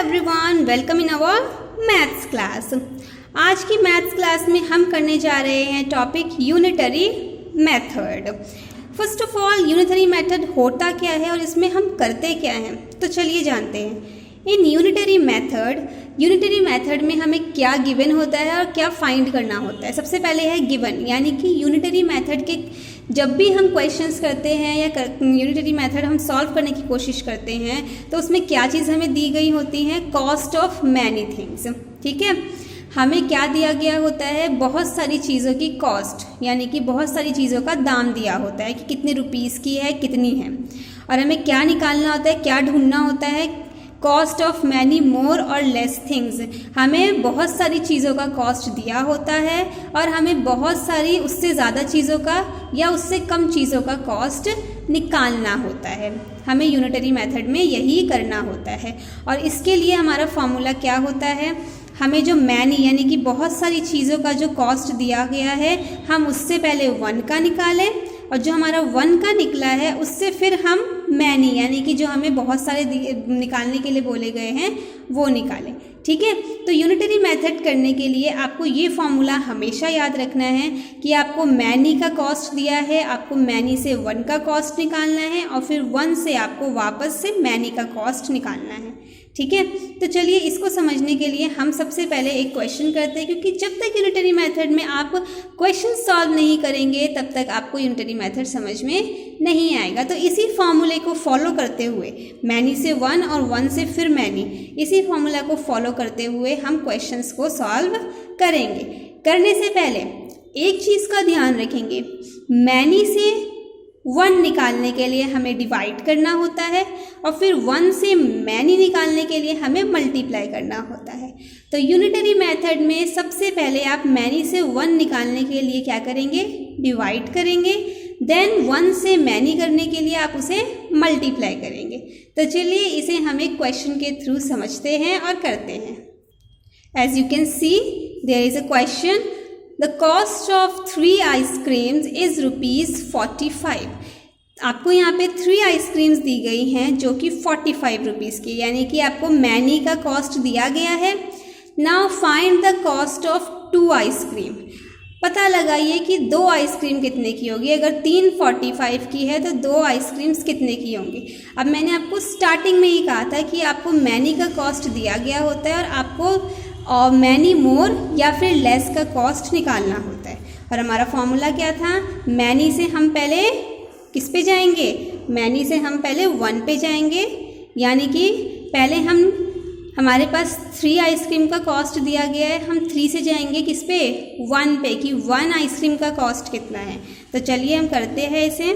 Everyone, welcome in our maths class. आज की maths class में हम करने जा रहे हैं topic unitary method. First of all unitary method होता क्या है और इसमें हम करते क्या हैं, तो चलिए जानते हैं। इन यूनिटरी मेथड में हमें क्या गिवन होता है और क्या फाइंड करना होता है। सबसे पहले है गिवन, यानी कि यूनिटरी मेथड के जब भी हम क्वेश्चंस करते हैं या यूनिटरी मेथड हम सॉल्व करने की कोशिश करते हैं तो उसमें क्या चीज़ हमें दी गई होती है, कॉस्ट ऑफ मैनी थिंग्स। ठीक है, हमें क्या दिया गया होता है, बहुत सारी चीज़ों की कॉस्ट, यानी कि बहुत सारी चीज़ों का दाम दिया होता है कि कितने रुपीज़ की है, कितनी है, और हमें क्या निकालना होता है, क्या ढूंढना होता है, कॉस्ट ऑफ मैनी मोर और लेस थिंग्स। हमें बहुत सारी चीज़ों का कॉस्ट दिया होता है और हमें बहुत सारी उससे ज़्यादा चीज़ों का या उससे कम चीज़ों का कॉस्ट निकालना होता है। हमें यूनिटरी मेथड में यही करना होता है। और इसके लिए हमारा फॉर्मूला क्या होता है, हमें जो मैनी यानी कि बहुत सारी चीज़ों का जो कॉस्ट दिया गया है, हम उससे पहले 1 का निकालें और जो हमारा 1 का निकला है उससे फिर हम मैनी यानी कि जो हमें बहुत सारे निकालने के लिए बोले गए हैं वो निकालें। ठीक है, तो यूनिटरी मेथड करने के लिए आपको ये फॉर्मूला हमेशा याद रखना है कि आपको मैनी का कॉस्ट दिया है, आपको मैनी से 1 का कॉस्ट निकालना है और फिर 1 से आपको वापस से मैनी का कॉस्ट निकालना है। ठीक है, तो चलिए इसको समझने के लिए हम सबसे पहले एक क्वेश्चन करते हैं, क्योंकि जब तक यूनिटरी मेथड में आप क्वेश्चन सॉल्व नहीं करेंगे तब तक आपको यूनिटरी मेथड समझ में नहीं आएगा। तो इसी फॉर्मूले को फॉलो करते हुए, मैनी से 1 और 1 से फिर मैनी, इसी फॉर्मूला को फॉलो करते हुए हम क्वेश्चंस को सॉल्व करेंगे। करने से पहले एक चीज़ का ध्यान रखेंगे, मैनी से 1 निकालने के लिए हमें डिवाइड करना होता है और फिर 1 से मैनी निकालने के लिए हमें मल्टीप्लाई करना होता है। तो यूनिटरी मेथड में सबसे पहले आप मैनी से 1 निकालने के लिए क्या करेंगे, डिवाइड करेंगे, देन 1 से मैनी करने के लिए आप उसे मल्टीप्लाई करेंगे। तो चलिए इसे हम एक क्वेश्चन के थ्रू समझते हैं और करते हैं। As you can see there is a question, The cost of 3 ice creams is ₹45। आपको यहाँ पे 3 आइसक्रीम्स दी गई हैं जो कि 45 रुपीज़ की, यानी कि आपको मैनी का कॉस्ट दिया गया है। Now find the cost of 2 ice cream. पता लगाइए कि 2 आइसक्रीम कितने की होगी। अगर 3 45 की है तो 2 आइसक्रीम्स कितने की होंगी। अब मैंने आपको स्टार्टिंग में ही कहा था कि आपको मैनी का कॉस्ट दिया गया होता है और आपको और मैनी मोर या फिर लेस का कॉस्ट निकालना होता है। और हमारा फॉर्मूला क्या था, मैनी से हम पहले किस पे जाएंगे, मैनी से हम पहले 1 पे जाएंगे, यानी कि पहले हमारे पास 3 आइसक्रीम का कॉस्ट दिया गया है, हम 3 से जाएंगे किस पे, 1 पे, कि 1 आइसक्रीम का कॉस्ट कितना है। तो चलिए हम करते हैं इसे।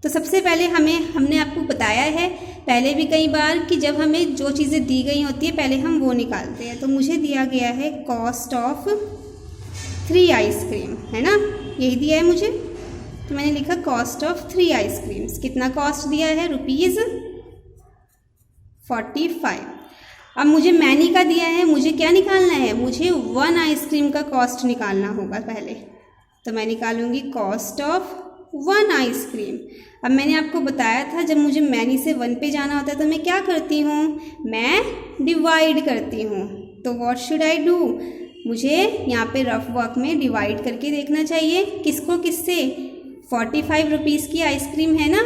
तो सबसे पहले हमने आपको बताया है पहले भी कई बार कि जब हमें जो चीज़ें दी गई होती है पहले हम वो निकालते हैं। तो मुझे दिया गया है कॉस्ट ऑफ 3 आइसक्रीम, है ना, यही दिया है मुझे। तो मैंने लिखा कॉस्ट ऑफ 3 आइसक्रीम्स। कितना कॉस्ट दिया है, ₹45। अब मुझे मैनी का दिया है, मुझे क्या निकालना है, मुझे 1 आइसक्रीम का कॉस्ट निकालना होगा पहले। तो मैं निकालूंगी कॉस्ट ऑफ 1 आइसक्रीम। अब मैंने आपको बताया था जब मुझे मैनी से 1 पे जाना होता है तो मैं क्या करती हूँ, मैं डिवाइड करती हूँ। तो व्हाट शुड आई डू, मुझे यहाँ पे रफ वर्क में डिवाइड करके देखना चाहिए, किसको किससे, 45 रुपीज़ की आइसक्रीम है ना,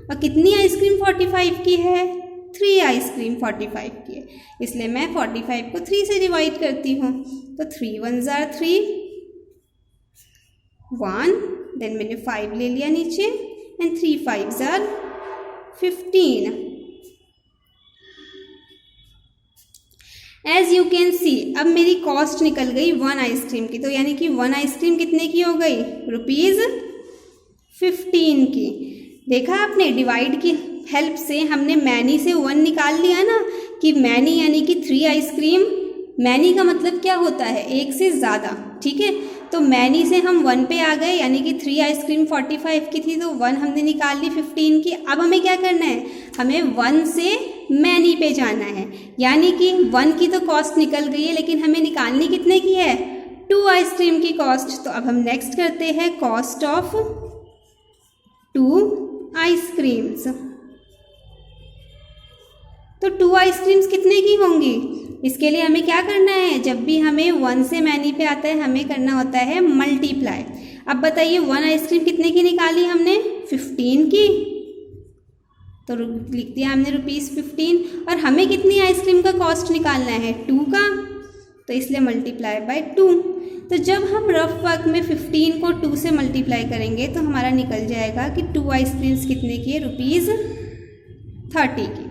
और कितनी आइसक्रीम 45 की है, 3 आइसक्रीम 45 की है, इसलिए मैं 45 को 3 से डिवाइड करती हूँ। तो 3 1s are 3, 1, देन मैंने 5 ले लिया नीचे, and 3 5s are 15। As you can see अब मेरी कॉस्ट निकल गई 1 आइसक्रीम की, तो यानी कि 1 आइसक्रीम कितने की हो गई, ₹15 की। देखा आपने, डिवाइड की हेल्प से हमने मैनी से 1 निकाल लिया ना, कि मैनी यानी कि 3 आइसक्रीम, मैनी का मतलब क्या होता है, 1 से ज़्यादा। ठीक है, तो मैनी से हम 1 पे आ गए, यानी कि 3 आइसक्रीम 45 की थी तो 1 हमने निकाल ली 15 की। अब हमें क्या करना है, हमें 1 से मैनी पे जाना है, यानी कि 1 की तो कॉस्ट निकल गई है लेकिन हमें निकालनी कितने की है, 2 आइसक्रीम की कॉस्ट। तो अब हम नेक्स्ट करते हैं कॉस्ट ऑफ 2 आइसक्रीम्स। तो 2 आइसक्रीम्स कितने की होंगी। इसके लिए हमें क्या करना है, जब भी हमें 1 से मैनी पे आता है हमें करना होता है मल्टीप्लाई। अब बताइए 1 आइसक्रीम कितने की निकाली हमने, 15 की, तो लिख दिया हमने ₹15। और हमें कितनी आइसक्रीम का कॉस्ट निकालना है, 2 का, तो इसलिए मल्टीप्लाई बाय 2। तो जब हम रफ वर्क में 15 को 2 से मल्टीप्लाई करेंगे तो हमारा निकल जाएगा कि 2 आइसक्रीम्स कितने की है, ₹30 की।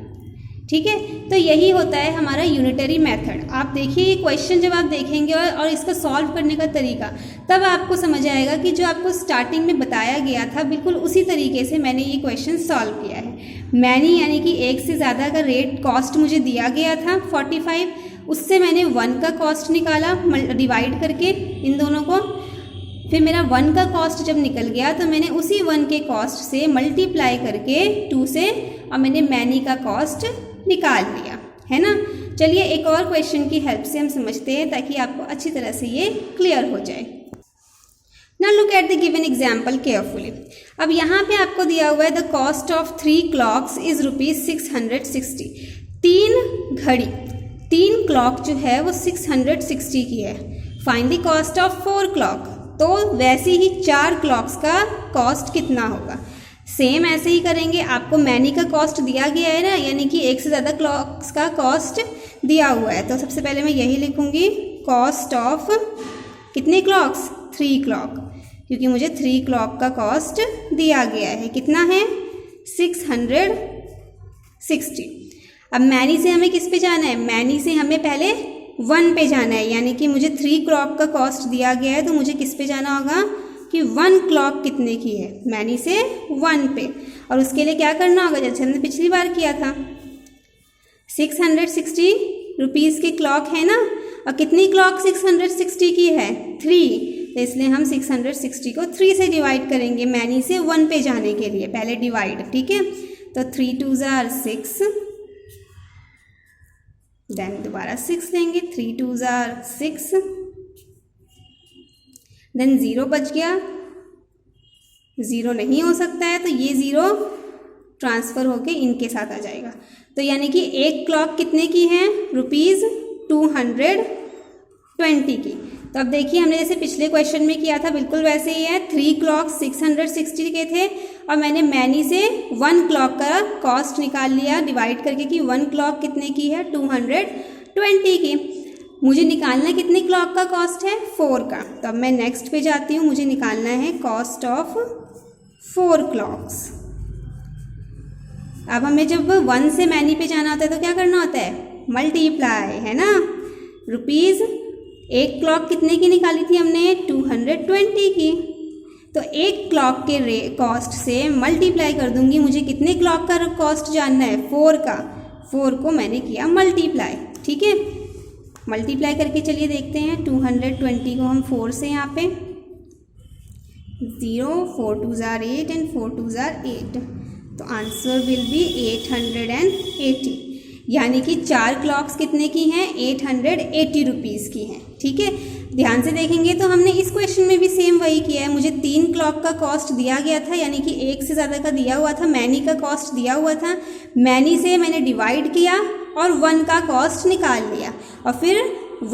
ठीक है, तो यही होता है हमारा यूनिटरी मेथड। आप देखिए ये क्वेश्चन जब आप देखेंगे और इसका सॉल्व करने का तरीका, तब आपको समझ आएगा कि जो आपको स्टार्टिंग में बताया गया था बिल्कुल उसी तरीके से मैंने ये क्वेश्चन सॉल्व किया है। मैनी यानी कि एक से ज़्यादा का रेट कॉस्ट मुझे दिया गया था 45, उससे मैंने 1 का कॉस्ट निकाला डिवाइड करके इन दोनों को, फिर मेरा 1 का कॉस्ट जब निकल गया तो मैंने उसी 1 के कॉस्ट से मल्टीप्लाई करके 2 से और मैंने मैनी का कॉस्ट निकाल लिया, है ना। चलिए एक और क्वेश्चन की हेल्प से हम समझते हैं ताकि आपको अच्छी तरह से ये क्लियर हो जाए। Now look at the given example carefully। अब यहाँ पे आपको दिया हुआ है the cost of 3 clocks is ₹660। 3 clock जो है वो 660 की है। Find the cost of 4 clock. तो वैसे ही 4 क्लॉक्स का कॉस्ट कितना होगा, सेम ऐसे ही करेंगे। आपको मैनी का कॉस्ट दिया गया है ना, यानी कि एक से ज़्यादा क्लॉक्स का कॉस्ट दिया हुआ है, तो सबसे पहले मैं यही लिखूंगी कॉस्ट ऑफ कितने क्लॉक्स, 3 क्लॉक, क्योंकि मुझे 3 क्लॉक का कॉस्ट दिया गया है। कितना है, 660। अब मैनी से हमें किस पे जाना है, मैनी से हमें पहले 1 पे जाना है, यानी कि मुझे 3 क्लॉक का कॉस्ट दिया गया है तो मुझे किस पे जाना होगा कि 1 क्लॉक कितने की है, मैनी से 1 पे। और उसके लिए क्या करना होगा, जैसे हमने पिछली बार किया था, 660 रुपीज़ की क्लॉक है ना, और कितनी क्लॉक 660 की है, 3, तो इसलिए हम 660 को 3 से डिवाइड करेंगे मैनी से 1 पे जाने के लिए, पहले डिवाइड, ठीक है। तो 3 2s are 6, देन दोबारा 6 लेंगे, 3 2s are 6, देन 0 बच गया, 0 नहीं हो सकता है तो ये 0 ट्रांसफ़र होके इनके साथ आ जाएगा। तो यानी कि एक क्लॉक कितने की है, ₹220 की। तो अब देखिए हमने जैसे पिछले क्वेश्चन में किया था बिल्कुल वैसे ही है। 3 क्लॉक 660 के थे और मैंने मैनी से 1 क्लॉक का कॉस्ट निकाल लिया डिवाइड करके कि 1 क्लॉक कितने की है, 220 की। मुझे निकालना कितने क्लॉक का कॉस्ट है, 4 का। तो अब मैं नेक्स्ट पे जाती हूँ, मुझे निकालना है कॉस्ट ऑफ 4 क्लॉक्स। अब हमें जब 1 से मैनी पे जाना होता है तो क्या करना होता है, मल्टीप्लाई, है ना। रुपीज़, एक क्लॉक कितने की निकाली थी हमने, 220 की। तो एक क्लॉक के कॉस्ट से मल्टीप्लाई कर दूंगी, मुझे कितने क्लॉक का कॉस्ट जानना है, 4 का। 4 को मैंने किया मल्टीप्लाई, ठीक है। मल्टीप्लाई करके चलिए देखते हैं, 220 को हम 4 से यहाँ पे 0, 4 2s are 8 and 4 2s are 8, तो आंसर विल बी 880। यानी कि 4 क्लॉक्स कितने की हैं, 880 रुपीज़ की हैं, ठीक है। ध्यान से देखेंगे तो हमने इस क्वेश्चन में भी सेम वही किया है। मुझे 3 क्लॉक का कॉस्ट दिया गया था, यानी कि एक से ज़्यादा का दिया हुआ था, मैनी का कॉस्ट दिया हुआ था, मैनी से मैंने डिवाइड किया और 1 का कॉस्ट निकाल लिया, और फिर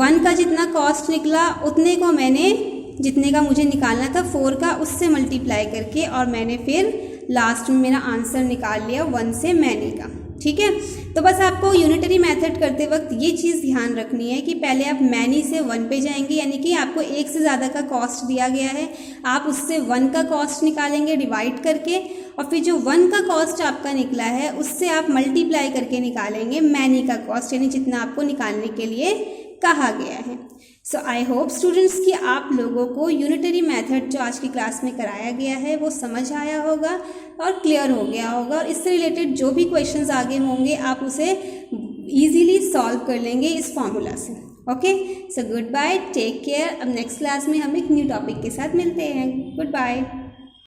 1 का जितना कॉस्ट निकला उतने को मैंने, जितने का मुझे निकालना था 4 का, उससे मल्टीप्लाई करके और मैंने फिर लास्ट में मेरा आंसर निकाल लिया 1 से मैनी का, ठीक है। तो बस आपको यूनिटरी मेथड करते वक्त ये चीज़ ध्यान रखनी है कि पहले आप मैनी से 1 पे जाएंगे, यानी कि आपको एक से ज़्यादा का कॉस्ट दिया गया है, आप उससे 1 का कॉस्ट निकालेंगे डिवाइड करके, और फिर जो 1 का कॉस्ट आपका निकला है उससे आप मल्टीप्लाई करके निकालेंगे मैनी का कॉस्ट, यानी जितना आपको निकालने के लिए कहा गया है। सो आई होप स्टूडेंट्स कि आप लोगों को यूनिटरी मेथड जो आज की क्लास में कराया गया है वो समझ आया होगा और क्लियर हो गया होगा, और इससे रिलेटेड जो भी क्वेश्चंस आगे होंगे आप उसे इजीली सॉल्व कर लेंगे इस फॉर्मूला से। Okay, so goodbye, take care. अब नेक्स्ट क्लास में हम एक न्यू टॉपिक के साथ मिलते हैं। Good bye.